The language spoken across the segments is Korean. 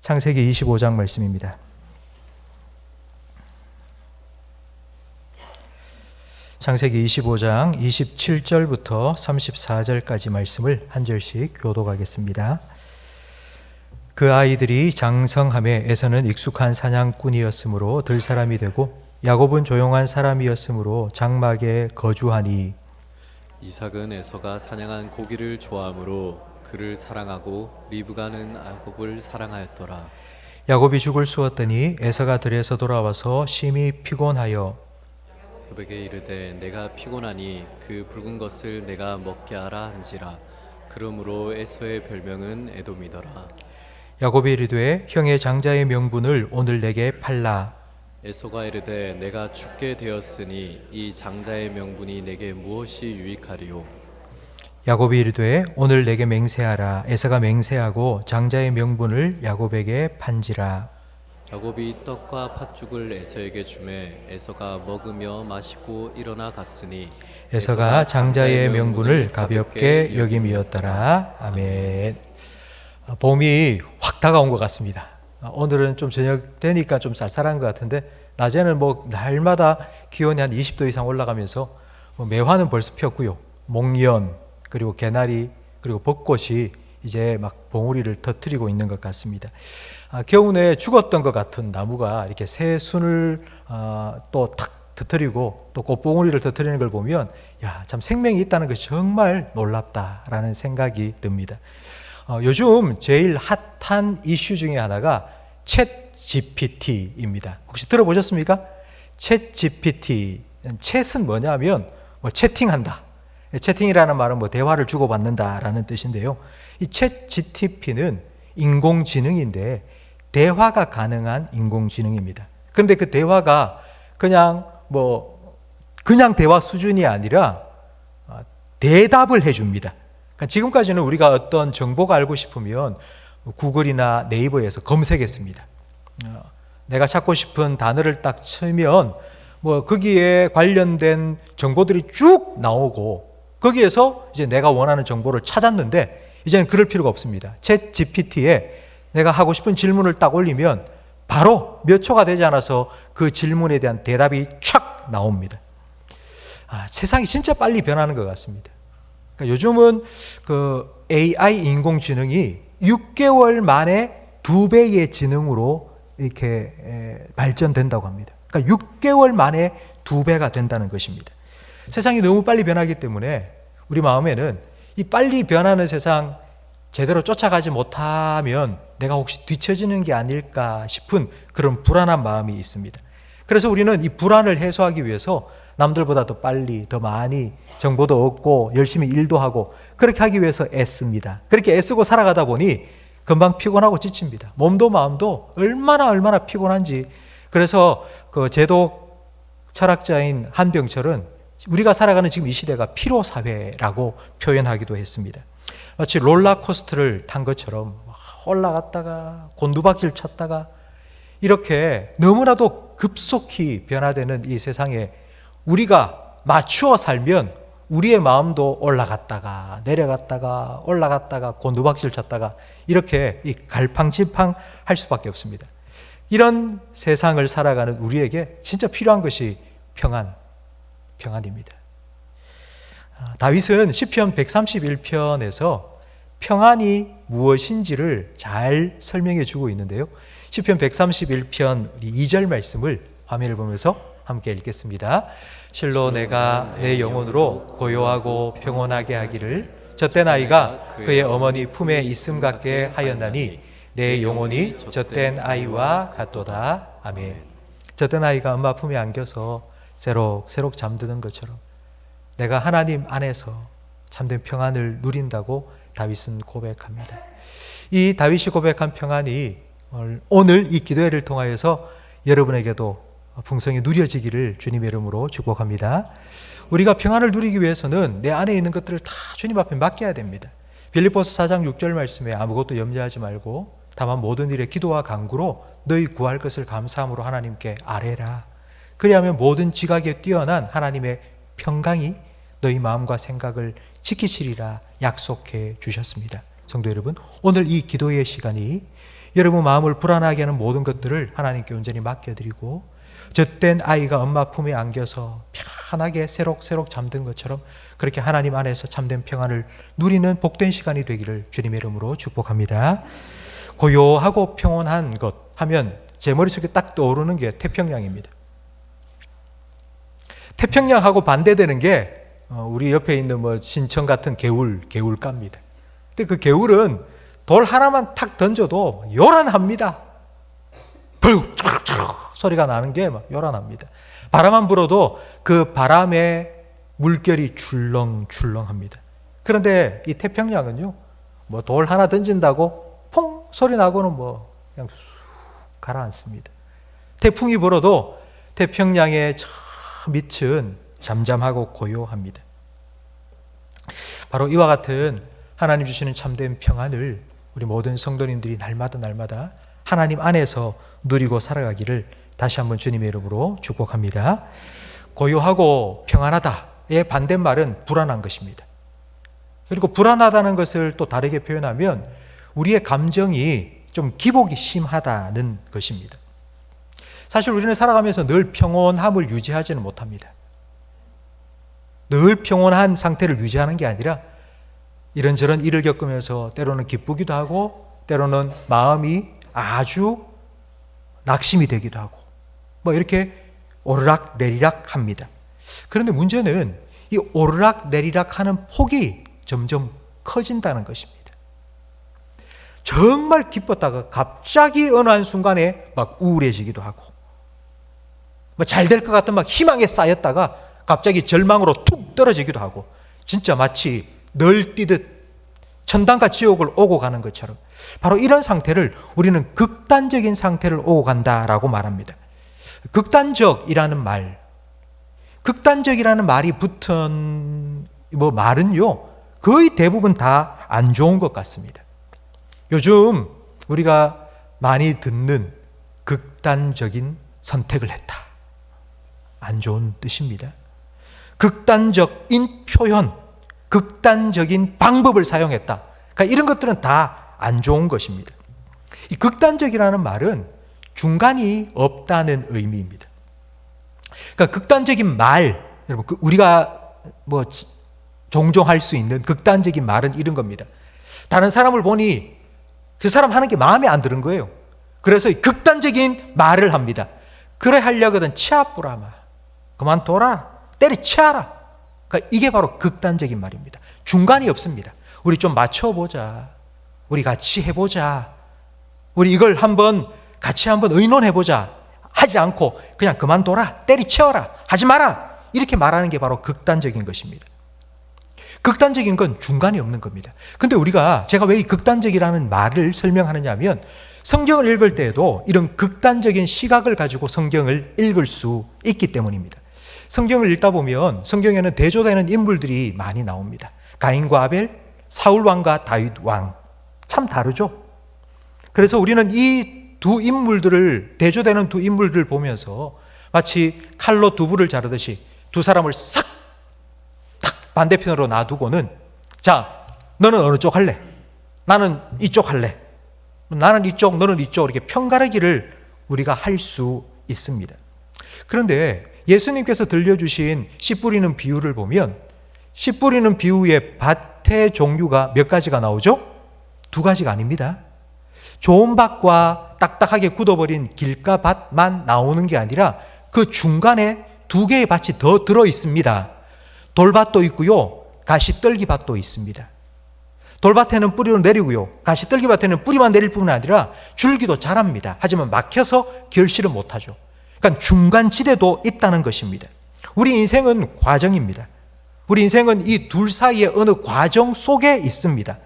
창세기 25장 말씀입니다. 창세기 25장 27절부터 34절까지 말씀을 한 절씩 교독하겠습니다. 그 아이들이 장성함에 에서는 익숙한 사냥꾼이었으므로 들사람이 되고 야곱은 조용한 사람이었으므로 장막에 거주하니 이삭은 에서가 사냥한 고기를 좋아하므로 그를 사랑하고 리브가는 야곱을 사랑하였더라. 야곱이 죽을 쑤었더니 에서가 들에서 돌아와서 심히 피곤하여 야곱에게 이르되 내가 피곤하니 그 붉은 것을 내가 먹게 하라 한지라. 그러므로 에서의 별명은 에돔이더라. 야곱이 이르되 형의 장자의 명분을 오늘 내게 팔라. 에서가 이르되 내가 죽게 되었으니 이 장자의 명분이 내게 무엇이 유익하리요. 야곱이 이르되 오늘 내게 맹세하라. 에서가 맹세하고 장자의 명분을 야곱에게 판지라. 야곱이 떡과 팥죽을 에서에게 주매 에서가 먹으며 마시고 일어나 갔으니 에서가 장자의 명분을 가볍게 여김이었더라. 아멘. 봄이 확 다가온 것 같습니다. 오늘은 좀 저녁 되니까 좀 쌀쌀한 것 같은데 낮에는 날마다 기온이 한 20도 이상 올라가면서 매화는 벌써 폈고요. 목련 그리고 개나리 그리고 벚꽃이 이제 막 봉우리를 터뜨리고 있는 것 같습니다. 겨우내 죽었던 것 같은 나무가 이렇게 새 순을 또 탁 터뜨리고 또 꽃봉우리를 터뜨리는 걸 보면 참 생명이 있다는 것이 정말 놀랍다라는 생각이 듭니다. 요즘 제일 핫한 이슈 중에 하나가 챗 GPT입니다. 혹시 들어보셨습니까? 챗 GPT. 챗은 뭐냐면 채팅한다. 채팅이라는 말은 대화를 주고받는다라는 뜻인데요. 이 챗 GPT는 인공지능인데 대화가 가능한 인공지능입니다. 그런데 그 대화가 그냥 대화 수준이 아니라 대답을 해줍니다. 그러니까 지금까지는 우리가 어떤 정보가 알고 싶으면 구글이나 네이버에서 검색했습니다. 내가 찾고 싶은 단어를 딱 치면 거기에 관련된 정보들이 쭉 나오고 거기에서 이제 내가 원하는 정보를 찾았는데 이제는 그럴 필요가 없습니다. 챗 GPT에 내가 하고 싶은 질문을 딱 올리면 바로 몇 초가 되지 않아서 그 질문에 대한 대답이 촥 나옵니다. 세상이 진짜 빨리 변하는 것 같습니다. 그러니까 요즘은 그 AI 인공지능이 6개월 만에 2배의 지능으로 이렇게 발전된다고 합니다. 그러니까 6개월 만에 2배가 된다는 것입니다. 세상이 너무 빨리 변하기 때문에 우리 마음에는 이 빨리 변하는 세상 제대로 쫓아가지 못하면 내가 혹시 뒤처지는 게 아닐까 싶은 그런 불안한 마음이 있습니다. 그래서 우리는 이 불안을 해소하기 위해서 남들보다 더 빨리, 더 많이 정보도 얻고 열심히 일도 하고 그렇게 하기 위해서 애씁니다. 그렇게 애쓰고 살아가다 보니 금방 피곤하고 지칩니다. 몸도 마음도 얼마나 피곤한지. 그래서 그 제도 철학자인 한병철은 우리가 살아가는 지금 이 시대가 피로사회라고 표현하기도 했습니다. 마치 롤러코스터를 탄 것처럼 올라갔다가 곤두박질 쳤다가 이렇게 너무나도 급속히 변화되는 이 세상에 우리가 맞추어 살면 우리의 마음도 올라갔다가 내려갔다가 올라갔다가 곤두박질 쳤다가 이렇게 갈팡질팡 할 수밖에 없습니다. 이런 세상을 살아가는 우리에게 진짜 필요한 것이 평안입니다. 다윗은 시편 131편에서 평안이 무엇인지를 잘 설명해 주고 있는데요. 시편 131편 2절 말씀을 화면을 보면서 함께 읽겠습니다. 실로 내가 내 영혼으로 고요하고 평온하게 하기를 젖된 아이가 그의 어머니 품에 있음 같게 하였나니 내 영혼이 젖된 아이와 같도다. 아멘. 젖된 아이가 엄마 품에 안겨서 새록새록 잠드는 것처럼 내가 하나님 안에서 참된 평안을 누린다고 다윗은 고백합니다. 이 다윗이 고백한 평안이 오늘 이 기도회를 통하여서 여러분에게도 풍성히 누려지기를 주님의 이름으로 축복합니다. 우리가 평안을 누리기 위해서는 내 안에 있는 것들을 다 주님 앞에 맡겨야 됩니다. 빌립보서 4장 6절 말씀에 아무것도 염려하지 말고 다만 모든 일에 기도와 간구로 너희 구할 것을 감사함으로 하나님께 아뢰라. 그리하면 모든 지각에 뛰어난 하나님의 평강이 너희 마음과 생각을 지키시리라 약속해 주셨습니다. 성도 여러분, 오늘 이 기도의 시간이 여러분 마음을 불안하게 하는 모든 것들을 하나님께 온전히 맡겨드리고 젖된 아이가 엄마 품에 안겨서 편하게 새록새록 잠든 것처럼 그렇게 하나님 안에서 참된 평안을 누리는 복된 시간이 되기를 주님의 이름으로 축복합니다. 고요하고 평온한 것 하면 제 머릿속에 딱 떠오르는 게 태평양입니다. 태평양하고 반대되는 게 우리 옆에 있는 뭐 신천 같은 개울가입니다. 근데 그 개울은 돌 하나만 탁 던져도 요란합니다. 불 소리가 나는 게 막 요란합니다. 바람만 불어도 그 바람에 물결이 출렁출렁합니다. 그런데 이 태평양은요, 뭐 돌 하나 던진다고 퐁 소리 나고는 뭐 그냥 쑥 가라앉습니다. 태풍이 불어도 태평양의 저 밑은 잠잠하고 고요합니다. 바로 이와 같은 하나님 주시는 참된 평안을 우리 모든 성도님들이 날마다 하나님 안에서 누리고 살아가기를 다시 한번 주님의 이름으로 축복합니다. 고요하고 평안하다의 반대말은 불안한 것입니다. 그리고 불안하다는 것을 또 다르게 표현하면 우리의 감정이 좀 기복이 심하다는 것입니다. 사실 우리는 살아가면서 늘 평온함을 유지하지는 못합니다. 늘 평온한 상태를 유지하는 게 아니라 이런저런 일을 겪으면서 때로는 기쁘기도 하고 때로는 마음이 아주 낙심이 되기도 하고 뭐 이렇게 오르락 내리락 합니다. 그런데 문제는 이 오르락 내리락 하는 폭이 점점 커진다는 것입니다. 정말 기뻤다가 갑자기 어느 한순간에 막 우울해지기도 하고 뭐 잘 될 것 같은 막 희망에 쌓였다가 갑자기 절망으로 툭 떨어지기도 하고 진짜 마치 널뛰듯 천당과 지옥을 오고 가는 것처럼 바로 이런 상태를 우리는 극단적인 상태를 오고 간다라고 말합니다. 극단적이라는 말이 붙은 말은요 거의 대부분 다 안 좋은 것 같습니다. 요즘 우리가 많이 듣는 극단적인 선택을 했다. 안 좋은 뜻입니다. 극단적인 표현, 극단적인 방법을 사용했다. 그러니까 이런 것들은 다 안 좋은 것입니다. 이 극단적이라는 말은 중간이 없다는 의미입니다. 그러니까 극단적인 말, 여러분 우리가 뭐 종종 할 수 있는 극단적인 말은 이런 겁니다. 다른 사람을 보니 그 사람 하는 게 마음에 안 드는 거예요. 그래서 극단적인 말을 합니다. 그래 하려거든 치아뿌라마 그만둬라 때리치아라. 그러니까 이게 바로 극단적인 말입니다. 중간이 없습니다. 우리 좀 맞춰보자. 우리 같이 해보자. 우리 이걸 같이 한번 의논해보자. 하지 않고 그냥 그만둬라 때리치워라 하지 마라 이렇게 말하는 게 바로 극단적인 것입니다. 극단적인 건 중간이 없는 겁니다. 근데 제가 왜 이 극단적이라는 말을 설명하느냐 하면 성경을 읽을 때에도 이런 극단적인 시각을 가지고 성경을 읽을 수 있기 때문입니다. 성경을 읽다 보면 성경에는 대조되는 인물들이 많이 나옵니다. 가인과 아벨, 사울 왕과 다윗 왕. 참 다르죠? 그래서 우리는 이 대조되는 두 인물들을 보면서 마치 칼로 두부를 자르듯이 두 사람을 싹 반대편으로 놔두고는 자, 너는 어느 쪽 할래? 나는 이쪽 할래. 나는 이쪽, 너는 이쪽 이렇게 편가르기를 우리가 할 수 있습니다. 그런데 예수님께서 들려주신 씨 뿌리는 비유를 보면 씨 뿌리는 비유의 밭의 종류가 몇 가지가 나오죠? 두 가지가 아닙니다. 좋은 밭과 딱딱하게 굳어버린 길가 밭만 나오는 게 아니라 그 중간에 두 개의 밭이 더 들어 있습니다. 돌밭도 있고요. 가시떨기밭도 있습니다. 돌밭에는 뿌리를 내리고요. 가시떨기밭에는 뿌리만 내릴 뿐만 아니라 줄기도 자랍니다. 하지만 막혀서 결실을 못하죠. 그러니까 중간지대도 있다는 것입니다. 우리 인생은 과정입니다. 우리 인생은 이 둘 사이에 어느 과정 속에 있습니다.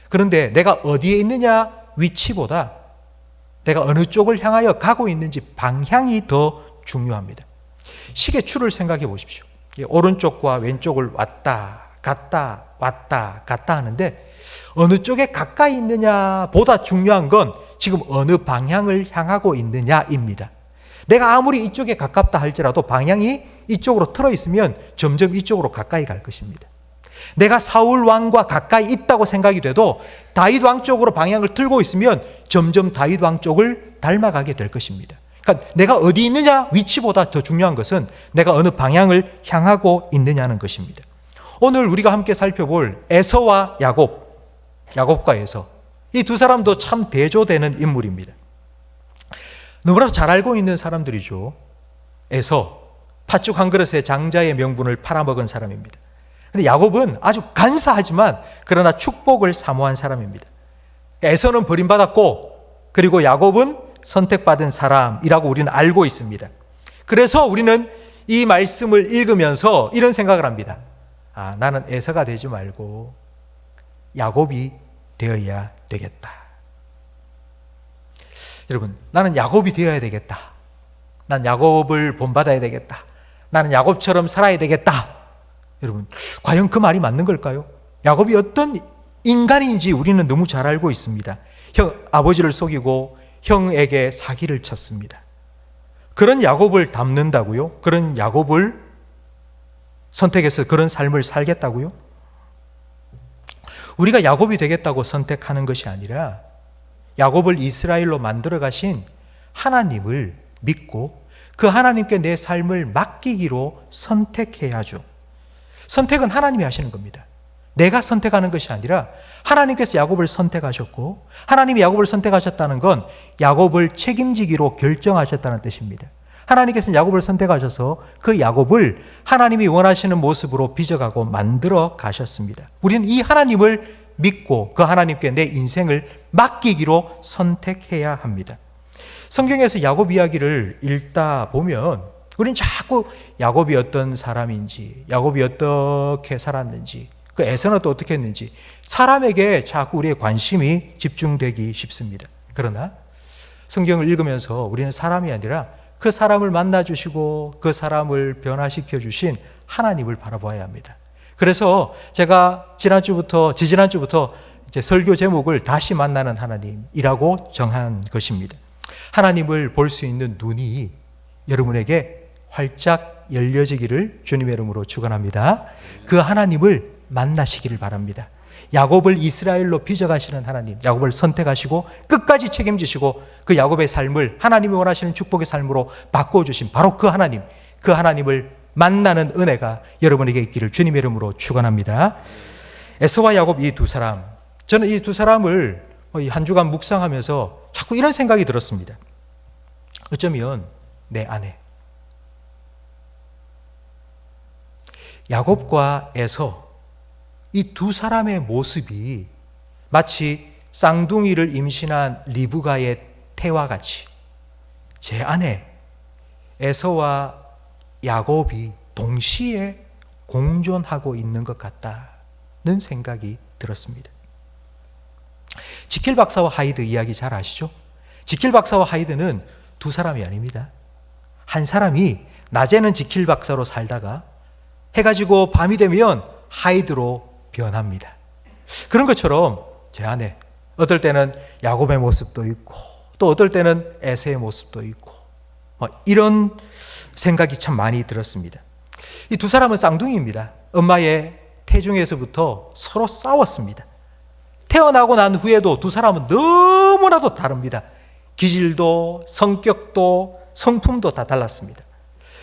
그런데 내가 어디에 있느냐 위치보다 내가 어느 쪽을 향하여 가고 있는지 방향이 더 중요합니다. 시계추를 생각해 보십시오. 오른쪽과 왼쪽을 왔다 갔다 왔다 갔다 하는데 어느 쪽에 가까이 있느냐 보다 중요한 건 지금 어느 방향을 향하고 있느냐입니다. 내가 아무리 이쪽에 가깝다 할지라도 방향이 이쪽으로 틀어 있으면 점점 이쪽으로 가까이 갈 것입니다. 내가 사울 왕과 가까이 있다고 생각이 돼도 다윗 왕 쪽으로 방향을 틀고 있으면 점점 다윗 왕 쪽을 닮아가게 될 것입니다. 그러니까 내가 어디 있느냐 위치보다 더 중요한 것은 내가 어느 방향을 향하고 있느냐는 것입니다. 오늘 우리가 함께 살펴볼 에서와 야곱과 에서, 이 두 사람도 참 대조되는 인물입니다. 너무나 잘 알고 있는 사람들이죠. 에서, 팥죽 한 그릇에 장자의 명분을 팔아먹은 사람입니다. 근데 야곱은 아주 간사하지만 그러나 축복을 사모한 사람입니다. 에서는 버림받았고 그리고 야곱은 선택받은 사람이라고 우리는 알고 있습니다. 그래서 우리는 이 말씀을 읽으면서 이런 생각을 합니다. 나는 에서가 되지 말고 야곱이 되어야 되겠다. 여러분, 나는 야곱이 되어야 되겠다. 난 야곱을 본받아야 되겠다. 나는 야곱처럼 살아야 되겠다. 여러분, 과연 그 말이 맞는 걸까요? 야곱이 어떤 인간인지 우리는 너무 잘 알고 있습니다. 아버지를 속이고 형에게 사기를 쳤습니다. 그런 야곱을 닮는다고요? 그런 야곱을 선택해서 그런 삶을 살겠다고요? 우리가 야곱이 되겠다고 선택하는 것이 아니라 야곱을 이스라엘로 만들어 가신 하나님을 믿고 그 하나님께 내 삶을 맡기기로 선택해야죠. 선택은 하나님이 하시는 겁니다. 내가 선택하는 것이 아니라 하나님께서 야곱을 선택하셨고 하나님이 야곱을 선택하셨다는 건 야곱을 책임지기로 결정하셨다는 뜻입니다. 하나님께서는 야곱을 선택하셔서 그 야곱을 하나님이 원하시는 모습으로 빚어가고 만들어 가셨습니다. 우리는 이 하나님을 믿고 그 하나님께 내 인생을 맡기기로 선택해야 합니다. 성경에서 야곱 이야기를 읽다 보면 우리는 자꾸 야곱이 어떤 사람인지, 야곱이 어떻게 살았는지, 그 에서는 또 어떻게 했는지 사람에게 자꾸 우리의 관심이 집중되기 쉽습니다. 그러나 성경을 읽으면서 우리는 사람이 아니라 그 사람을 만나주시고 그 사람을 변화시켜 주신 하나님을 바라봐야 합니다. 그래서 제가 지지난주부터 이제 설교 제목을 다시 만나는 하나님이라고 정한 것입니다. 하나님을 볼 수 있는 눈이 여러분에게 활짝 열려지기를 주님의 이름으로 축원합니다. 그 하나님을 만나시기를 바랍니다. 야곱을 이스라엘로 빚어가시는 하나님, 야곱을 선택하시고 끝까지 책임지시고 그 야곱의 삶을 하나님이 원하시는 축복의 삶으로 바꿔주신 바로 그 하나님, 그 하나님을 만나는 은혜가 여러분에게 있기를 주님의 이름으로 축원합니다. 에서와 야곱 이 두 사람, 저는 이 두 사람을 한 주간 묵상하면서 자꾸 이런 생각이 들었습니다. 어쩌면 내 아내 야곱과 에서 이 두 사람의 모습이 마치 쌍둥이를 임신한 리브가의 태와 같이 제 안에 에서와 야곱이 동시에 공존하고 있는 것 같다는 생각이 들었습니다. 지킬 박사와 하이드 이야기 잘 아시죠? 지킬 박사와 하이드는 두 사람이 아닙니다. 한 사람이 낮에는 지킬 박사로 살다가 해가 지고 밤이 되면 하이드로 변합니다. 그런 것처럼 제 안에 어떨 때는 야곱의 모습도 있고 또 어떨 때는 에서의 모습도 있고 이런 생각이 참 많이 들었습니다. 이 두 사람은 쌍둥이입니다. 엄마의 태중에서부터 서로 싸웠습니다. 태어나고 난 후에도 두 사람은 너무나도 다릅니다. 기질도 성격도 성품도 다 달랐습니다.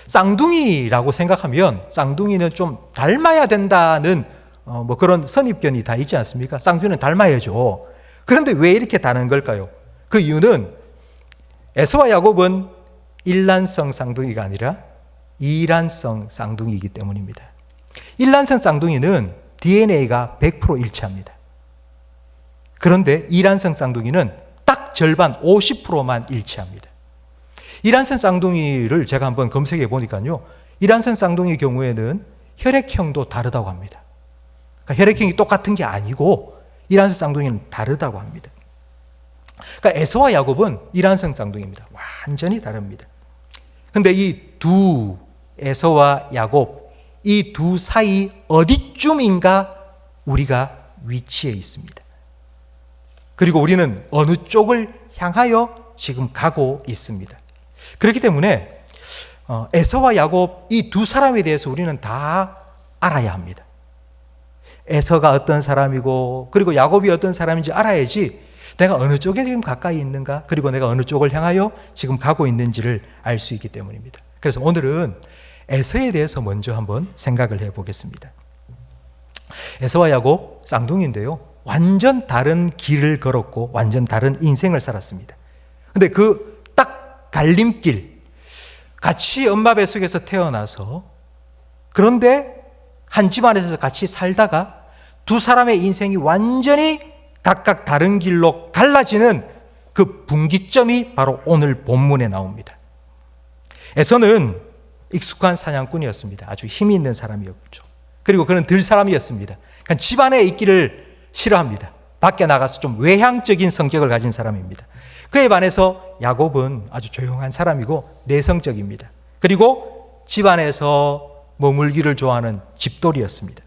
쌍둥이라고 생각하면 쌍둥이는 좀 닮아야 된다는 그런 선입견이 다 있지 않습니까? 쌍둥이는 닮아야죠. 그런데 왜 이렇게 다른 걸까요? 그 이유는 에서와 야곱은 일란성 쌍둥이가 아니라 이란성 쌍둥이이기 때문입니다. 일란성 쌍둥이는 DNA가 100% 일치합니다. 그런데 이란성 쌍둥이는 딱 절반 50%만 일치합니다. 이란성 쌍둥이를 제가 한번 검색해 보니까요, 이란성 쌍둥이 경우에는 혈액형도 다르다고 합니다. 그러니까 혈액형이 똑같은 게 아니고 이란성 쌍둥이는 다르다고 합니다. 그러니까 에서와 야곱은 이란성 쌍둥이입니다. 완전히 다릅니다. 근데 이 두 에서와 야곱, 이 두 사이 어디쯤인가 우리가 위치해 있습니다. 그리고 우리는 어느 쪽을 향하여 지금 가고 있습니다. 그렇기 때문에 에서와 야곱 이 두 사람에 대해서 우리는 다 알아야 합니다. 에서가 어떤 사람이고 그리고 야곱이 어떤 사람인지 알아야지 내가 어느 쪽에 지금 가까이 있는가, 그리고 내가 어느 쪽을 향하여 지금 가고 있는지를 알 수 있기 때문입니다. 그래서 오늘은 에서에 대해서 먼저 한번 생각을 해보겠습니다. 에서와 야곱 쌍둥이인데요, 완전 다른 길을 걸었고 완전 다른 인생을 살았습니다. 근데 그 딱 갈림길, 같이 엄마 뱃속에서 태어나서 그런데 한 집안에서 같이 살다가 두 사람의 인생이 완전히 각각 다른 길로 갈라지는 그 분기점이 바로 오늘 본문에 나옵니다. 에서는 익숙한 사냥꾼이었습니다. 아주 힘이 있는 사람이었죠. 그리고 그는 들 사람이었습니다. 그러니까 집안에 있기를 싫어합니다. 밖에 나가서 좀 외향적인 성격을 가진 사람입니다. 그에 반해서 야곱은 아주 조용한 사람이고 내성적입니다. 그리고 집안에서 머물기를 좋아하는 집돌이였습니다.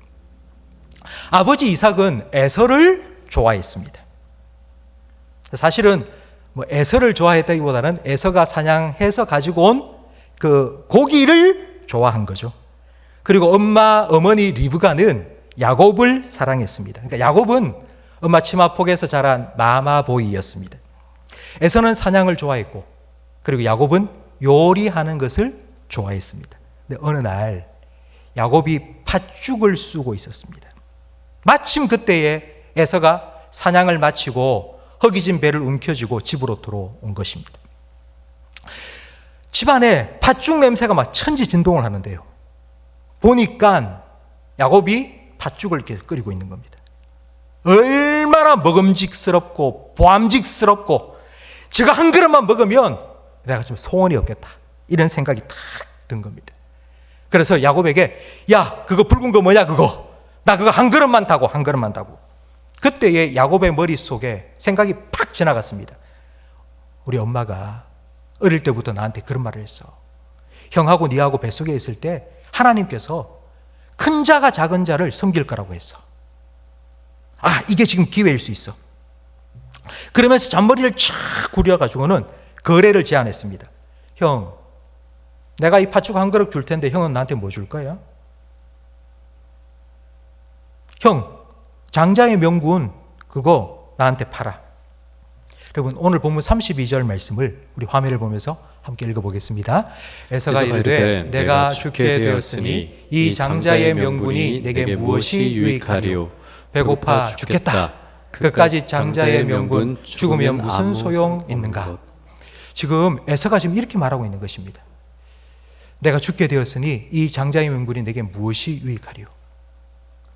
아버지 이삭은 에서를 좋아했습니다. 사실은 에서를 좋아했다기보다는 에서가 사냥해서 가지고 온 그 고기를 좋아한 거죠. 그리고 어머니 리브가는 야곱을 사랑했습니다. 그러니까 야곱은 엄마 치마폭에서 자란 마마보이였습니다. 에서는 사냥을 좋아했고, 그리고 야곱은 요리하는 것을 좋아했습니다. 근데 어느 날 야곱이 팥죽을 쑤고 있었습니다. 마침 그때에 에서가 사냥을 마치고 허기진 배를 움켜쥐고 집으로 들어온 것입니다. 집안에 팥죽 냄새가 막 천지진동을 하는데요, 보니까 야곱이 팥죽을 이렇게 끓이고 있는 겁니다. 얼마나 먹음직스럽고 보암직스럽고, 제가 한 그릇만 먹으면 내가 좀 소원이 없겠다, 이런 생각이 탁 든 겁니다. 그래서 야곱에게, 야, 그거 붉은 거 뭐냐, 그거 나 그거 한 그릇만 타고, 한 그릇만 타고. 그때의 야곱의 머릿속에 생각이 팍 지나갔습니다. 우리 엄마가 어릴 때부터 나한테 그런 말을 했어. 형하고 니하고 뱃속에 있을 때 하나님께서 큰 자가 작은 자를 섬길 거라고 했어. 아, 이게 지금 기회일 수 있어. 그러면서 잔머리를 쫙 구려가지고는 거래를 제안했습니다. 형, 내가 이 팥죽 한 그릇 줄 텐데 형은 나한테 뭐 줄 거야? 형, 장자의 명분 그거 나한테 팔아. 여러분, 오늘 본문 32절 말씀을 우리 화면을 보면서 함께 읽어보겠습니다. 에서가 이르되 내가 죽게 되었으니 이 장자의 명분이 내게 무엇이 유익하리요? 배고파 죽겠다. 그까지 장자의 명분 죽으면 무슨 소용 있는가? 지금 에서가 지금 이렇게 말하고 있는 것입니다. 내가 죽게 되었으니 이 장자의 명분이 내게 무엇이 유익하리요?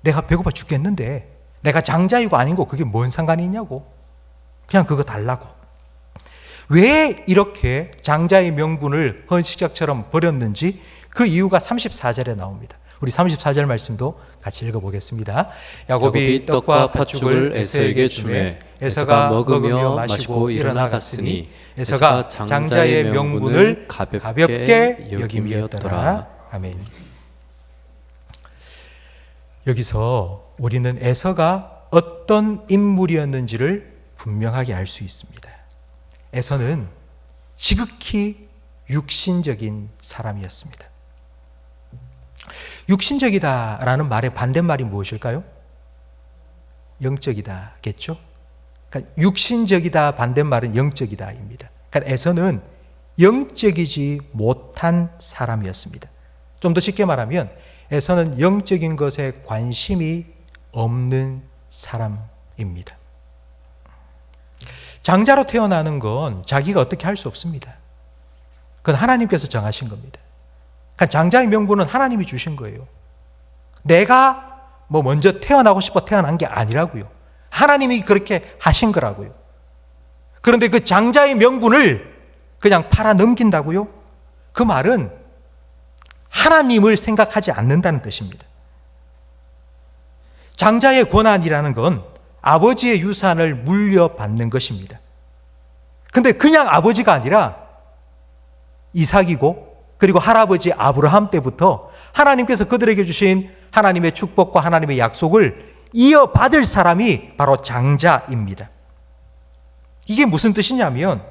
내가 배고파 죽겠는데 내가 장자이고 아니고 그게 뭔 상관이 있냐고. 그냥 그거 달라고. 왜 이렇게 장자의 명분을 헌식짝처럼 버렸는지 그 이유가 34절에 나옵니다. 우리 34절 말씀도 같이 읽어보겠습니다. 야곱이 떡과 팥죽을 에서에게 주매 에서가 먹으며 마시고 일어나 갔으니 에서가 장자의 명분을 가볍게 여김이었더라. 아멘. 여기서 우리는 에서가 어떤 인물이었는지를 분명하게 알 수 있습니다. 에서는 지극히 육신적인 사람이었습니다. 육신적이다라는 말의 반대말이 무엇일까요? 영적이다겠죠? 그러니까 육신적이다 반대말은 영적이다입니다. 그러니까 에서는 영적이지 못한 사람이었습니다. 좀 더 쉽게 말하면 에서는 영적인 것에 관심이 없는 사람입니다. 장자로 태어나는 건 자기가 어떻게 할 수 없습니다. 그건 하나님께서 정하신 겁니다. 그러니까 장자의 명분은 하나님이 주신 거예요. 내가 먼저 태어나고 싶어 태어난 게 아니라고요. 하나님이 그렇게 하신 거라고요. 그런데 그 장자의 명분을 그냥 팔아 넘긴다고요? 그 말은 하나님을 생각하지 않는다는 뜻입니다. 장자의 권한이라는 건 아버지의 유산을 물려받는 것입니다. 근데 그냥 아버지가 아니라 이삭이고 그리고 할아버지 아브라함 때부터 하나님께서 그들에게 주신 하나님의 축복과 하나님의 약속을 이어받을 사람이 바로 장자입니다. 이게 무슨 뜻이냐면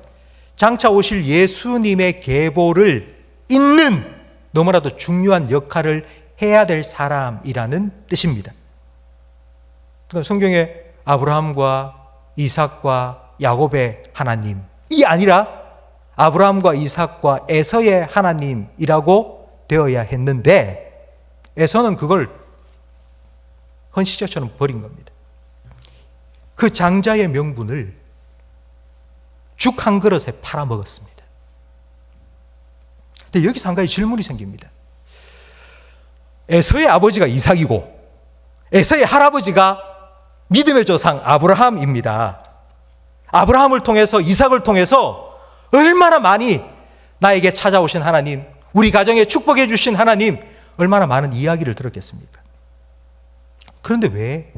장차 오실 예수님의 계보를 잇는 너무나도 중요한 역할을 해야 될 사람이라는 뜻입니다. 그러니까 성경에 아브라함과 이삭과 야곱의 하나님이 아니라 아브라함과 이삭과 에서의 하나님이라고 되어야 했는데 에서는 그걸 헌시자처럼 버린 겁니다. 그 장자의 명분을 죽 한 그릇에 팔아먹었습니다. 근데 여기서 한 가지 질문이 생깁니다. 에서의 아버지가 이삭이고 에서의 할아버지가 믿음의 조상 아브라함입니다. 아브라함을 통해서 이삭을 통해서 얼마나 많이 나에게 찾아오신 하나님, 우리 가정에 축복해 주신 하나님, 얼마나 많은 이야기를 들었겠습니까? 그런데 왜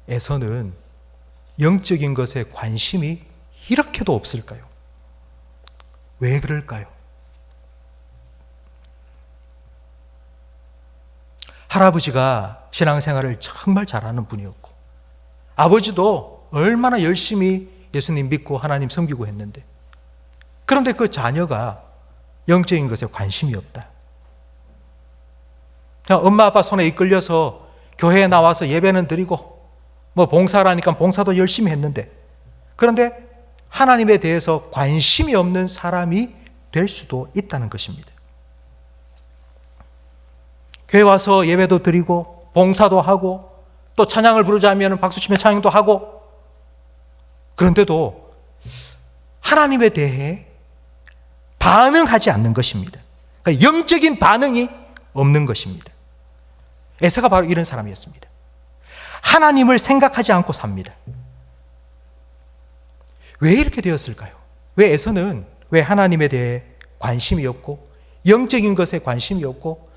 에서는 영적인 것에 관심이 이렇게도 없을까요? 왜 그럴까요? 할아버지가 신앙생활을 정말 잘하는 분이었고 아버지도 얼마나 열심히 예수님 믿고 하나님 섬기고 했는데 그런데 그 자녀가 영적인 것에 관심이 없다. 그냥 엄마 아빠 손에 이끌려서 교회에 나와서 예배는 드리고 뭐 봉사라니까 봉사도 열심히 했는데 그런데 하나님에 대해서 관심이 없는 사람이 될 수도 있다는 것입니다. 교회 와서 예배도 드리고 봉사도 하고 또 찬양을 부르자면 박수치며 찬양도 하고 그런데도 하나님에 대해 반응하지 않는 것입니다. 그러니까 영적인 반응이 없는 것입니다. 에서가 바로 이런 사람이었습니다. 하나님을 생각하지 않고 삽니다. 왜 이렇게 되었을까요? 왜 에서는 왜 하나님에 대해 관심이 없고 영적인 것에 관심이 없고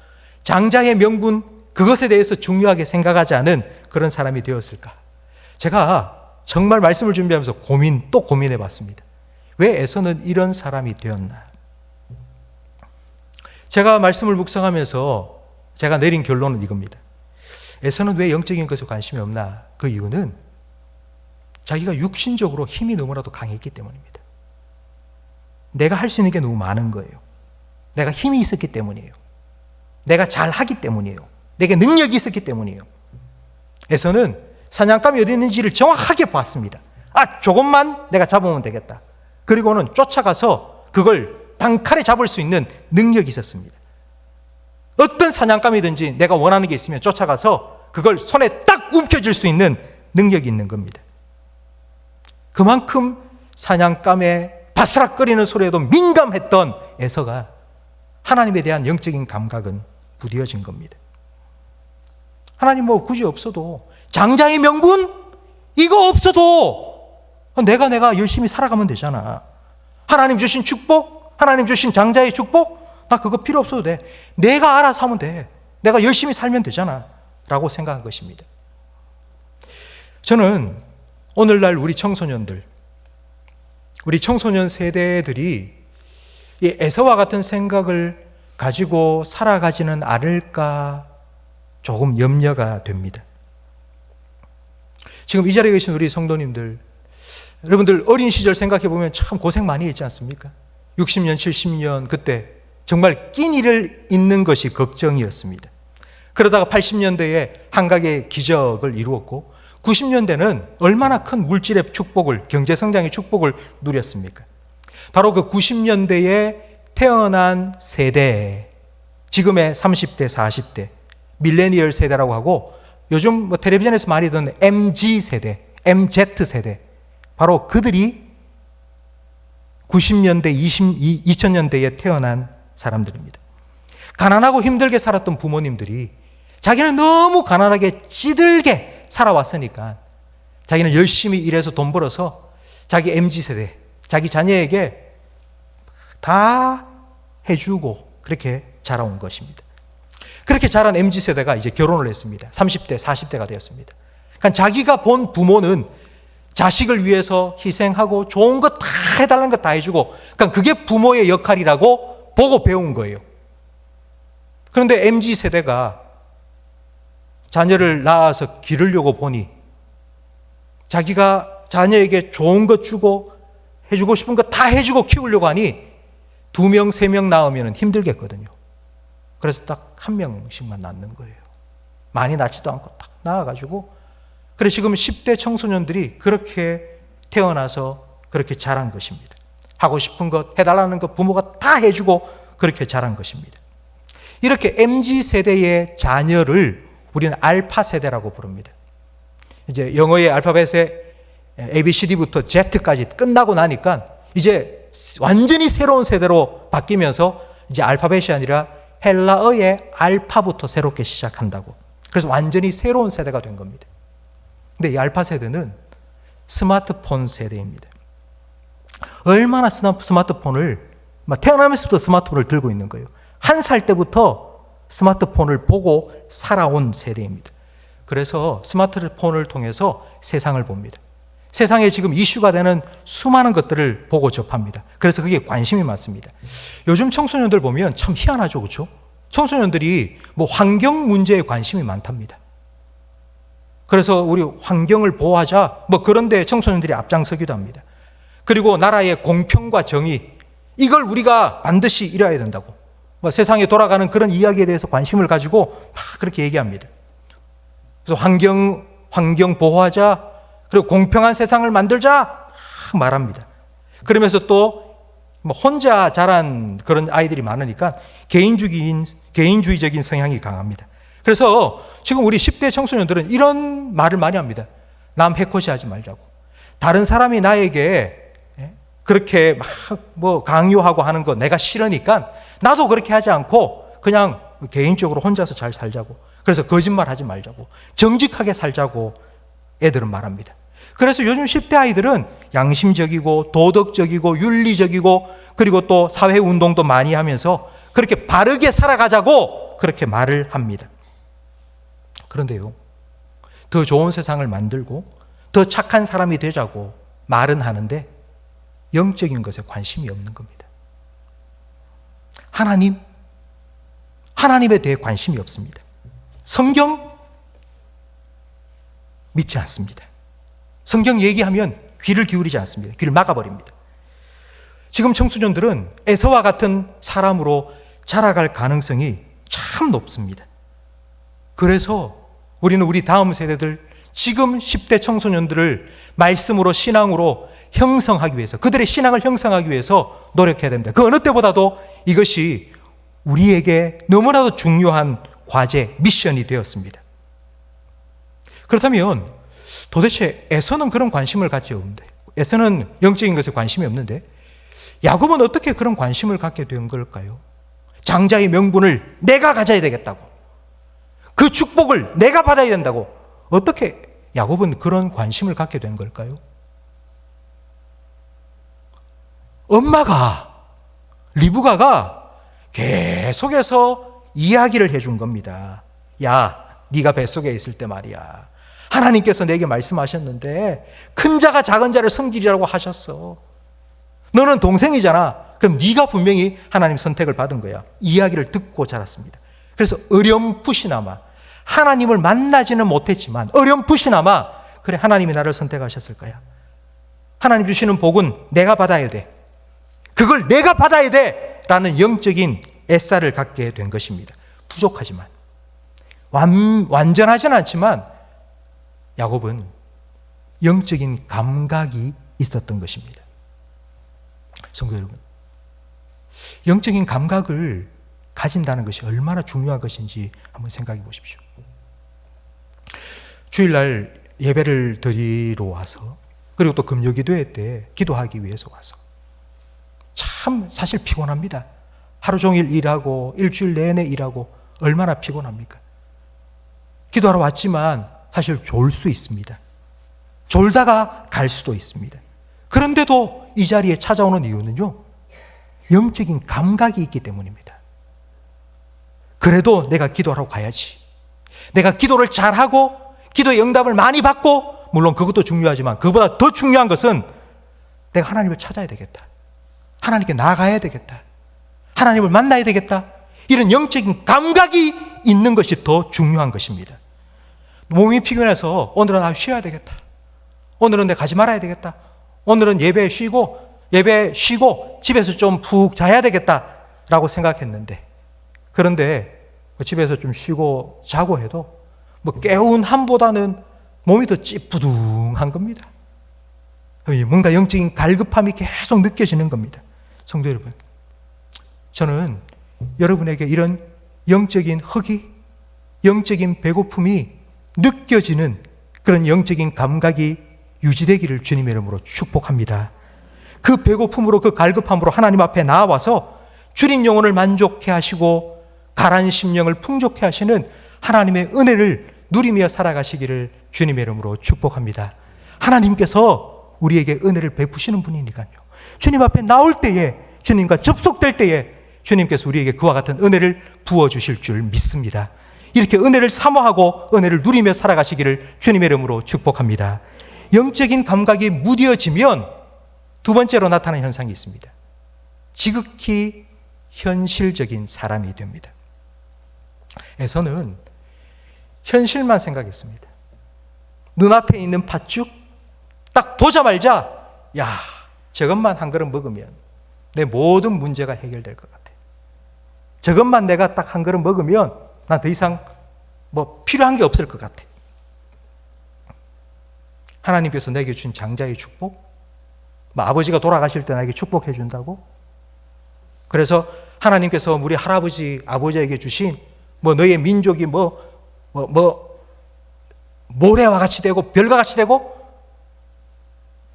장자의 명분 그것에 대해서 중요하게 생각하지 않은 그런 사람이 되었을까? 제가 정말 말씀을 준비하면서 또 고민해 봤습니다. 왜 에서는 이런 사람이 되었나? 제가 말씀을 묵상하면서 제가 내린 결론은 이겁니다. 에서는 왜 영적인 것에 관심이 없나? 그 이유는 자기가 육신적으로 힘이 너무나도 강했기 때문입니다. 내가 할 수 있는 게 너무 많은 거예요. 내가 힘이 있었기 때문이에요. 내가 잘하기 때문이에요. 내게 능력이 있었기 때문이에요. 에서는 사냥감이 어디 있는지를 정확하게 봤습니다. 조금만 내가 잡으면 되겠다. 그리고는 쫓아가서 그걸 단칼에 잡을 수 있는 능력이 있었습니다. 어떤 사냥감이든지 내가 원하는 게 있으면 쫓아가서 그걸 손에 딱 움켜쥘 수 있는 능력이 있는 겁니다. 그만큼 사냥감의 바스락거리는 소리에도 민감했던 에서가 하나님에 대한 영적인 감각은 부디어진 겁니다. 하나님 굳이 없어도 장자의 명분 이거 없어도 내가 열심히 살아가면 되잖아. 하나님 주신 축복, 하나님 주신 장자의 축복 나 그거 필요 없어도 돼. 내가 알아서 하면 돼. 내가 열심히 살면 되잖아 라고 생각한 것입니다. 저는 오늘날 우리 청소년 세대들이 이 에서와 같은 생각을 가지고 살아가지는 않을까 조금 염려가 됩니다. 지금 이 자리에 계신 우리 성도님들, 여러분들 어린 시절 생각해 보면 참 고생 많이 했지 않습니까? 60년, 70년 그때 정말 끼니를 잇는 것이 걱정이었습니다. 그러다가 80년대에 한각의 기적을 이루었고 90년대는 얼마나 큰 물질의 축복을, 경제성장의 축복을 누렸습니까? 바로 그 90년대에 태어난 세대, 지금의 30대, 40대, 밀레니얼 세대라고 하고 요즘 텔레비전에서 많이 듣는 MG 세대, MZ 세대, 바로 그들이 90년대, 2000년대에 태어난 사람들입니다. 가난하고 힘들게 살았던 부모님들이 자기는 너무 가난하게 찌들게 살아왔으니까 자기는 열심히 일해서 돈 벌어서 자기 MZ 세대, 자기 자녀에게 다 해주고 그렇게 자라온 것입니다. 그렇게 자란 MZ 세대가 이제 결혼을 했습니다. 30대, 40대가 되었습니다. 그러니까 자기가 본 부모는 자식을 위해서 희생하고 좋은 것 다 해달라는 것 다 해주고, 그러니까 그게 부모의 역할이라고 보고 배운 거예요. 그런데 MZ 세대가 자녀를 낳아서 기르려고 보니 자기가 자녀에게 좋은 것 주고 해주고 싶은 것 다 해주고 키우려고 하니 2명, 3명 낳으면 힘들겠거든요. 그래서 딱 1명씩만 낳는 거예요. 많이 낳지도 않고 딱 낳아가지고 그래서 지금 10대 청소년들이 그렇게 태어나서 그렇게 자란 것입니다. 하고 싶은 것, 해달라는 것 부모가 다 해주고 그렇게 자란 것입니다. 이렇게 MZ세대의 자녀를 우리는 알파 세대라고 부릅니다. 이제 영어의 알파벳의 ABCD부터 Z까지 끝나고 나니까 이제 완전히 새로운 세대로 바뀌면서 이제 알파벳이 아니라 헬라어의 알파부터 새롭게 시작한다고. 그래서 완전히 새로운 세대가 된 겁니다. 근데 이 알파 세대는 스마트폰 세대입니다. 얼마나 스마트폰을 태어나면서부터 스마트폰을 들고 있는 거예요. 1살 때부터 스마트폰을 보고 살아온 세대입니다. 그래서 스마트폰을 통해서 세상을 봅니다. 세상에 지금 이슈가 되는 수많은 것들을 보고 접합니다. 그래서 그게 관심이 많습니다. 요즘 청소년들 보면 참 희한하죠, 그렇죠? 청소년들이 환경 문제에 관심이 많답니다. 그래서 우리 환경을 보호하자 그런데 청소년들이 앞장서기도 합니다. 그리고 나라의 공평과 정의, 이걸 우리가 반드시 이뤄야 된다고. 세상에 돌아가는 그런 이야기에 대해서 관심을 가지고 막 그렇게 얘기합니다. 그래서 환경 보호하자, 그리고 공평한 세상을 만들자 막 말합니다. 그러면서 또 혼자 자란 그런 아이들이 많으니까 개인주의적인 성향이 강합니다. 그래서 지금 우리 10대 청소년들은 이런 말을 많이 합니다. 남 해코지하지 말자고. 다른 사람이 나에게 그렇게 막 강요하고 하는 거 내가 싫으니까 나도 그렇게 하지 않고 그냥 개인적으로 혼자서 잘 살자고. 그래서 거짓말하지 말자고. 정직하게 살자고 애들은 말합니다. 그래서 요즘 10대 아이들은 양심적이고 도덕적이고 윤리적이고 그리고 또 사회운동도 많이 하면서 그렇게 바르게 살아가자고 그렇게 말을 합니다. 그런데요, 더 좋은 세상을 만들고 더 착한 사람이 되자고 말은 하는데 영적인 것에 관심이 없는 겁니다. 하나님에 대해 관심이 없습니다. 성경 믿지 않습니다. 성경 얘기하면 귀를 기울이지 않습니다. 귀를 막아버립니다. 지금 청소년들은 에서와 같은 사람으로 자라갈 가능성이 참 높습니다. 그래서 우리는 우리 다음 세대들, 지금 10대 청소년들을 말씀으로 신앙으로 형성하기 위해서, 그들의 신앙을 형성하기 위해서 노력해야 됩니다. 그 어느 때보다도 이것이 우리에게 너무나도 중요한 과제, 미션이 되었습니다. 그렇다면 도대체 에서는 그런 관심을 갖지 없는데, 에서는 영적인 것에 관심이 없는데 야곱은 어떻게 그런 관심을 갖게 된 걸까요? 장자의 명분을 내가 가져야 되겠다고, 그 축복을 내가 받아야 된다고 어떻게 야곱은 그런 관심을 갖게 된 걸까요? 엄마가 리브가가 계속해서 이야기를 해준 겁니다. 야, 네가 뱃속에 있을 때 말이야, 하나님께서 내게 말씀하셨는데 큰 자가 작은 자를 섬기리라고 하셨어. 너는 동생이잖아. 그럼 네가 분명히 하나님 선택을 받은 거야. 이야기를 듣고 자랐습니다. 그래서 어렴풋이나마 하나님을 만나지는 못했지만 어렴풋이나마 그래, 하나님이 나를 선택하셨을 거야. 하나님 주시는 복은 내가 받아야 돼. 그걸 내가 받아야 돼 라는 영적인 애살을 갖게 된 것입니다. 부족하지만, 완전하진 않지만 야곱은 영적인 감각이 있었던 것입니다. 성도 여러분, 영적인 감각을 가진다는 것이 얼마나 중요한 것인지 한번 생각해 보십시오. 주일날 예배를 드리러 와서, 그리고 또 금요기도회 때 기도하기 위해서 와서 참 사실 피곤합니다. 하루 종일 일하고 일주일 내내 일하고 얼마나 피곤합니까? 기도하러 왔지만 사실 졸 수 있습니다. 졸다가 갈 수도 있습니다. 그런데도 이 자리에 찾아오는 이유는요, 영적인 감각이 있기 때문입니다. 그래도 내가 기도하러 가야지. 내가 기도를 잘하고 기도의 응답을 많이 받고, 물론 그것도 중요하지만 그보다 더 중요한 것은 내가 하나님을 찾아야 되겠다. 하나님께 나아가야 되겠다. 하나님을 만나야 되겠다. 이런 영적인 감각이 있는 것이 더 중요한 것입니다. 몸이 피곤해서 오늘은 쉬어야 되겠다. 오늘은 내가 가지 말아야 되겠다. 오늘은 예배 쉬고 집에서 좀 푹 자야 되겠다라고 생각했는데, 그런데 집에서 좀 쉬고 자고 해도 깨운 함보다는 몸이 더 찌뿌둥한 겁니다. 뭔가 영적인 갈급함이 계속 느껴지는 겁니다. 성도 여러분, 저는 여러분에게 이런 영적인 허기, 영적인 배고픔이 느껴지는 그런 영적인 감각이 유지되기를 주님의 이름으로 축복합니다. 그 배고픔으로, 그 갈급함으로 하나님 앞에 나와서 줄인 영혼을 만족해 하시고 가라앉은 심령을 풍족해 하시는 하나님의 은혜를 누리며 살아가시기를 주님의 이름으로 축복합니다. 하나님께서 우리에게 은혜를 베푸시는 분이니까요. 주님 앞에 나올 때에, 주님과 접속될 때에 주님께서 우리에게 그와 같은 은혜를 부어주실 줄 믿습니다. 이렇게 은혜를 사모하고 은혜를 누리며 살아가시기를 주님의 이름으로 축복합니다. 영적인 감각이 무뎌지면 두 번째로 나타나는 현상이 있습니다. 지극히 현실적인 사람이 됩니다. 에서는 현실만 생각했습니다. 눈앞에 있는 팥죽 딱 보자마자 야, 저것만 한 그릇 먹으면 내 모든 문제가 해결될 것 같아. 저것만 내가 딱 한 그릇 먹으면 난 더 이상 뭐 필요한 게 없을 것 같아. 하나님께서 내게 준 장자의 축복, 뭐 아버지가 돌아가실 때 나에게 축복해 준다고. 그래서 하나님께서 우리 할아버지, 아버지에게 주신 뭐 너의 민족이 모래와 같이 되고 별과 같이 되고,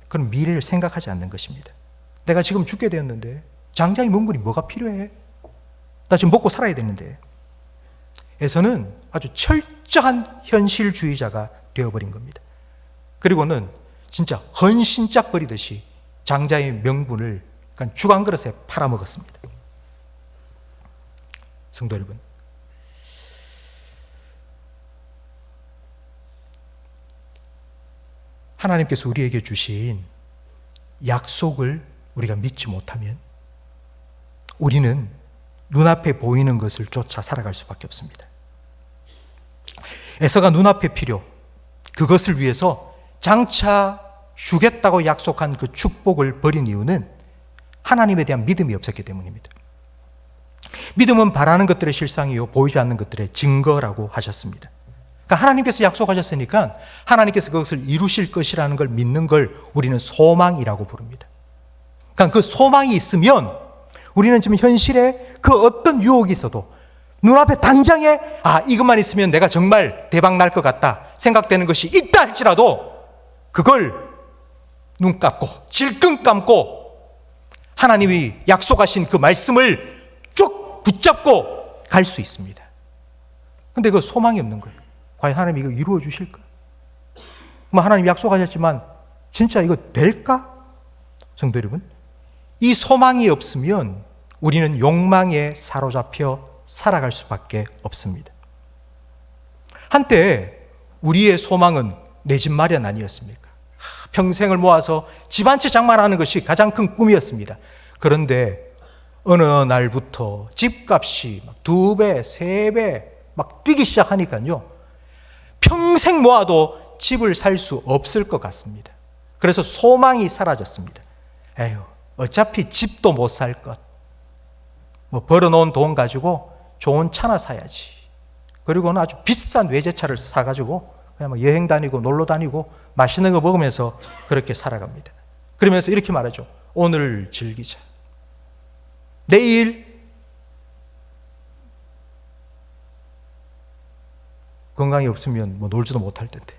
그런 미래를 생각하지 않는 것입니다. 내가 지금 죽게 되었는데 장자의 명분이 뭐가 필요해? 나 지금 먹고 살아야 되는데. 에서는 아주 철저한 현실주의자가 되어버린 겁니다. 그리고는 진짜 헌신짝 버리듯이 장자의 명분을 죽 한 그릇에 팔아먹었습니다. 성도 여러분, 하나님께서 우리에게 주신 약속을 우리가 믿지 못하면 우리는 눈앞에 보이는 것을 쫓아 살아갈 수밖에 없습니다. 에서가 눈앞의 필요, 그것을 위해서 장차 주겠다고 약속한 그 축복을 버린 이유는 하나님에 대한 믿음이 없었기 때문입니다. 믿음은 바라는 것들의 실상이요 보이지 않는 것들의 증거라고 하셨습니다. 그러니까 하나님께서 약속하셨으니까 하나님께서 그것을 이루실 것이라는 걸 믿는 걸 우리는 소망이라고 부릅니다. 그러니까 그 소망이 있으면 우리는 지금 현실에 그 어떤 유혹이 있어도 눈앞에 당장에 이것만 있으면 내가 정말 대박 날 것 같다 생각되는 것이 있다 할지라도 그걸 눈 감고 질끈 감고 하나님이 약속하신 그 말씀을 쭉 붙잡고 갈 수 있습니다. 그런데 그 소망이 없는 거예요. 과연 하나님이 이거 이루어 주실까? 하나님이 약속하셨지만 진짜 이거 될까? 성도 여러분, 이 소망이 없으면 우리는 욕망에 사로잡혀 살아갈 수밖에 없습니다. 한때 우리의 소망은 내 집 마련 아니었습니까? 평생을 모아서 집 한 채 장만하는 것이 가장 큰 꿈이었습니다. 그런데 어느 날부터 집값이 2배, 3배 막 뛰기 시작하니까요, 평생 모아도 집을 살 수 없을 것 같습니다. 그래서 소망이 사라졌습니다. 에휴, 어차피 집도 못 살 것. 벌어놓은 돈 가지고 좋은 차나 사야지. 그리고는 아주 비싼 외제차를 사가지고 그냥 여행 다니고 놀러 다니고 맛있는 거 먹으면서 그렇게 살아갑니다. 그러면서 이렇게 말하죠. 오늘 즐기자. 내일 건강이 없으면 놀지도 못할 텐데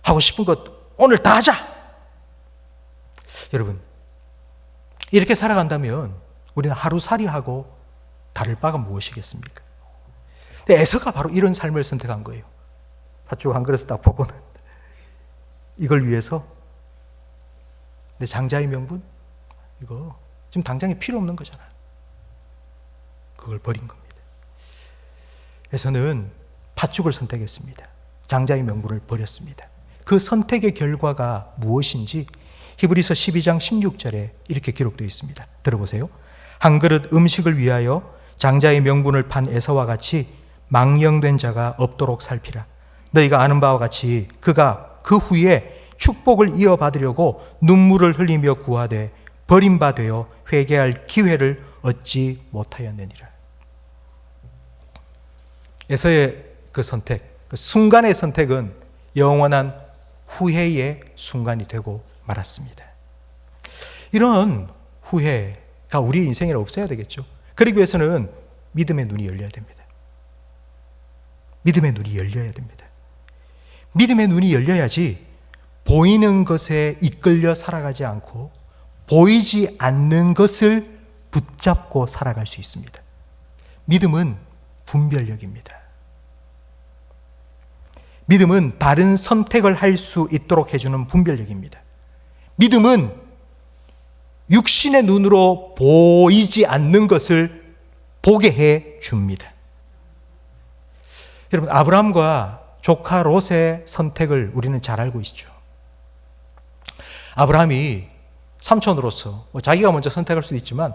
하고 싶은 것 오늘 다 하자. 여러분, 이렇게 살아간다면 우리는 하루살이하고 다를 바가 무엇이겠습니까? 근데 에서가 바로 이런 삶을 선택한 거예요. 팥죽 한 그릇 딱 보고는 이걸 위해서 내 장자의 명분? 이거 지금 당장에 필요 없는 거잖아. 그걸 버린 겁니다. 에서는 팥죽을 선택했습니다. 장자의 명분을 버렸습니다. 그 선택의 결과가 무엇인지 히브리서 12장 16절에 이렇게 기록되어 있습니다. 들어보세요. 한 그릇 음식을 위하여 장자의 명분을 판 에서와 같이 망령된 자가 없도록 살피라. 너희가 아는 바와 같이 그가 그 후에 축복을 이어받으려고 눈물을 흘리며 구하되 버림받아 회개할 기회를 얻지 못하였느니라. 에서의 그 선택, 그 순간의 선택은 영원한 후회의 순간이 되고 말았습니다. 이런 후회가 우리 인생에 없어야 되겠죠. 그러기 위해서는 믿음의 눈이 열려야 됩니다. 믿음의 눈이 열려야 됩니다. 믿음의 눈이 열려야지 보이는 것에 이끌려 살아가지 않고 보이지 않는 것을 붙잡고 살아갈 수 있습니다. 믿음은 분별력입니다. 믿음은 바른 선택을 할 수 있도록 해주는 분별력입니다. 믿음은 육신의 눈으로 보이지 않는 것을 보게 해 줍니다. 여러분, 아브라함과 조카 롯의 선택을 우리는 잘 알고 있죠. 아브라함이 삼촌으로서 자기가 먼저 선택할 수도 있지만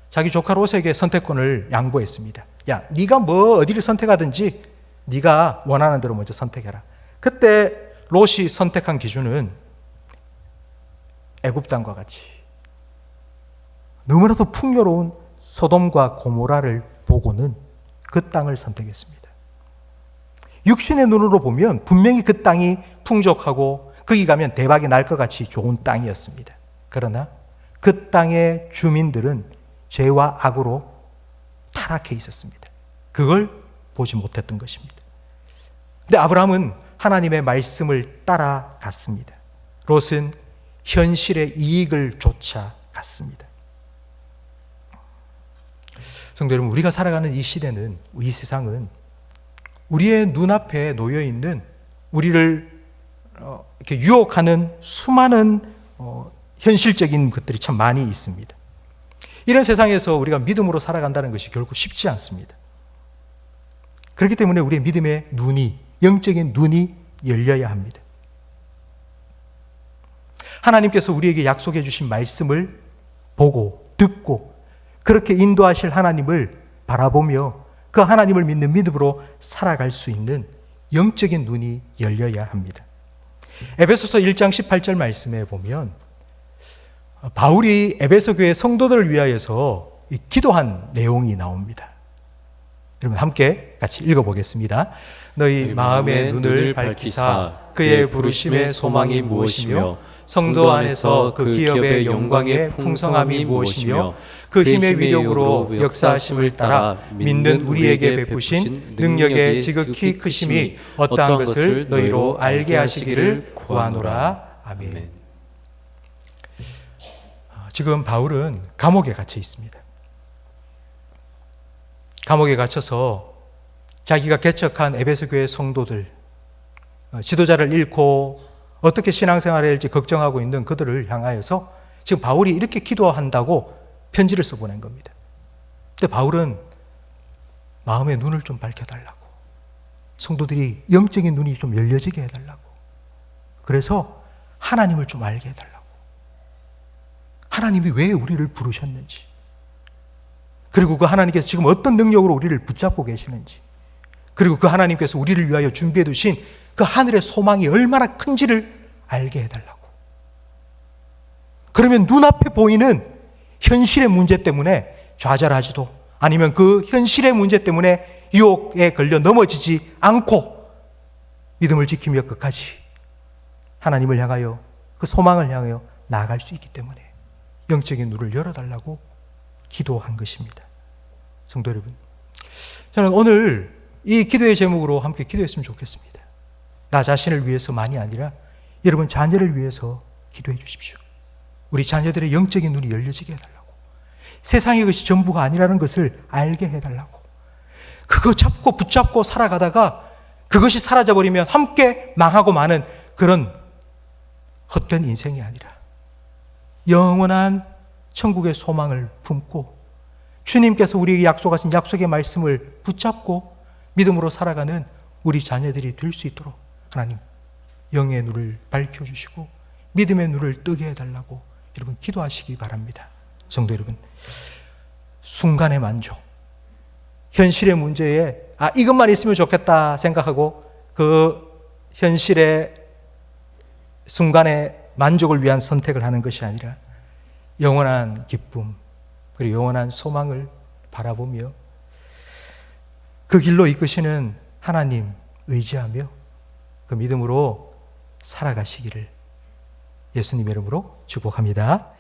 자기 조카 롯에게 선택권을 양보했습니다. 야, 네가 어디를 선택하든지 네가 원하는 대로 먼저 선택해라. 그때 롯이 선택한 기준은 애굽 땅과 같이 너무나도 풍요로운 소돔과 고모라를 보고는 그 땅을 선택했습니다. 육신의 눈으로 보면 분명히 그 땅이 풍족하고 거기 가면 대박이 날 것 같이 좋은 땅이었습니다. 그러나 그 땅의 주민들은 죄와 악으로 타락해 있었습니다. 그걸 보지 못했던 것입니다. 근데 아브라함은 하나님의 말씀을 따라갔습니다. 롯은 현실의 이익을 쫓아갔습니다. 성도 여러분, 우리가 살아가는 이 시대는, 이 세상은 우리의 눈앞에 놓여 있는 우리를 이렇게 유혹하는 수많은 현실적인 것들이 참 많이 있습니다. 이런 세상에서 우리가 믿음으로 살아간다는 것이 결코 쉽지 않습니다. 그렇기 때문에 우리의 믿음의 눈이, 영적인 눈이 열려야 합니다. 하나님께서 우리에게 약속해 주신 말씀을 보고 듣고 그렇게 인도하실 하나님을 바라보며 그 하나님을 믿는 믿음으로 살아갈 수 있는 영적인 눈이 열려야 합니다. 에베소서 1장 18절 말씀에 보면 바울이 에베소 교회 성도들을 위하여서 기도한 내용이 나옵니다. 여러분 함께 같이 읽어보겠습니다. 너희 마음의 눈을 밝히사 그의 부르심의 소망이 무엇이며 성도 안에서 그 기업의 영광의 풍성함이 무엇이며 그 힘의 위력으로 역사하심을 따라 믿는 우리에게 베푸신 능력의 지극히 크심이 어떠한 것을 너희로 알게 하시기를 구하노라. 아멘. 지금 바울은 감옥에 갇혀 있습니다. 감옥에 갇혀서 자기가 개척한 에베소 교회 성도들, 지도자를 잃고 어떻게 신앙생활을 할지 걱정하고 있는 그들을 향하여서 지금 바울이 이렇게 기도한다고 편지를 써보낸 겁니다. 근데 바울은 마음의 눈을 좀 밝혀달라고, 성도들이 영적인 눈이 좀 열려지게 해달라고, 그래서 하나님을 좀 알게 해달라고, 하나님이 왜 우리를 부르셨는지, 그리고 그 하나님께서 지금 어떤 능력으로 우리를 붙잡고 계시는지, 그리고 그 하나님께서 우리를 위하여 준비해 두신 그 하늘의 소망이 얼마나 큰지를 알게 해달라고. 그러면 눈앞에 보이는 현실의 문제 때문에 좌절하지도, 아니면 그 현실의 문제 때문에 유혹에 걸려 넘어지지 않고 믿음을 지키며 끝까지 하나님을 향하여, 그 소망을 향하여 나아갈 수 있기 때문에 영적인 눈을 열어달라고 기도한 것입니다. 성도 여러분, 저는 오늘 이 기도의 제목으로 함께 기도했으면 좋겠습니다. 나 자신을 위해서만이 아니라 여러분 자녀를 위해서 기도해 주십시오. 우리 자녀들의 영적인 눈이 열려지게 해달라고, 세상의 것이 전부가 아니라는 것을 알게 해달라고, 그거 잡고 붙잡고 살아가다가 그것이 사라져버리면 함께 망하고 마는 그런 헛된 인생이 아니라 영원한 천국의 소망을 품고 주님께서 우리에게 약속하신 약속의 말씀을 붙잡고 믿음으로 살아가는 우리 자녀들이 될 수 있도록 하나님 영의 눈을 밝혀주시고 믿음의 눈을 뜨게 해달라고 여러분 기도하시기 바랍니다. 성도 여러분, 순간의 만족, 현실의 문제에 이것만 있으면 좋겠다 생각하고 그 현실의 순간의 만족을 위한 선택을 하는 것이 아니라 영원한 기쁨 그리고 영원한 소망을 바라보며 그 길로 이끄시는 하나님 의지하며 그 믿음으로 살아가시기를 예수님 이름으로 축복합니다.